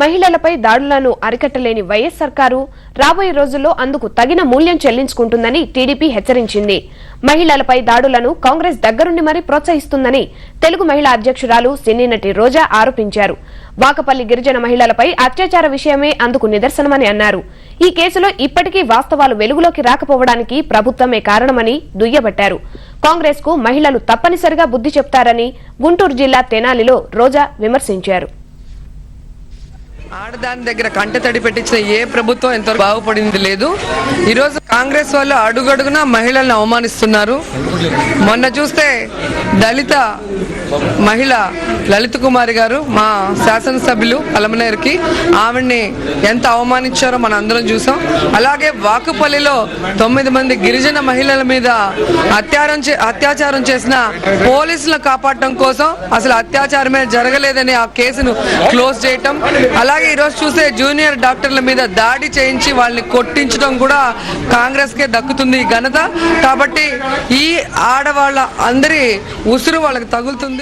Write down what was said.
మహిళలపై దాడులను అరికట్టలేని వైఎస్ సర్కారు రాబోయే రోజుల్లో అందుకు తగిన మూల్యం చెల్లించుకుంటుందని టీడీపీ హెచ్చరించింది. మహిళలపై దాడులను కాంగ్రెస్ దగ్గరుండి మరీ ప్రోత్సహిస్తుందని తెలుగు మహిళా అధ్యక్షురాలు సినీ నటి రోజా ఆరోపించారు. వాకపల్లి గిరిజన మహిళలపై అత్యాచార విషయమే అందుకు నిదర్శనమని అన్నారు. ఈ కేసులో ఇప్పటికీ వాస్తవాలు వెలుగులోకి రాకపోవడానికి ప్రభుత్వమే కారణమని దుయ్యబట్టారు. కాంగ్రెస్ కు మహిళలు తప్పనిసరిగా బుద్ధి చెప్తారని గుంటూరు జిల్లా తెనాలిలో రోజా విమర్శించారు. ఆడదాని దగ్గర కంట తడి పెట్టించిన ఏ ప్రభుత్వం ఎంతో బాగుపడింది లేదు. ఈరోజు కాంగ్రెస్ వాళ్ళు అడుగడుగునా మహిళలను అవమానిస్తున్నారు. మొన్న చూస్తే దళిత మహిళ లలిత కుమారి గారు మా శాసనసభ్యులు పలమనేరుకి ఆవిడ్ని ఎంత అవమానించారో మనం అందరం చూసాం. అలాగే వాకుపల్లిలో 9 మంది గిరిజన మహిళల మీద అత్యాచారం చేసిన పోలీసులను కాపాడటం కోసం అసలు అత్యాచారమే జరగలేదని ఆ కేసును క్లోజ్ చేయటం, అలాగే ఈరోజు చూస్తే జూనియర్ డాక్టర్ల మీద దాడి చేయించి వాళ్ళని కొట్టించడం కూడా కాంగ్రెస్ కే దక్కుతుంది ఈ ఘనత. కాబట్టి ఈ ఆడవాళ్ళ అందరి ఉసురు వాళ్ళకి తగులుతుంది.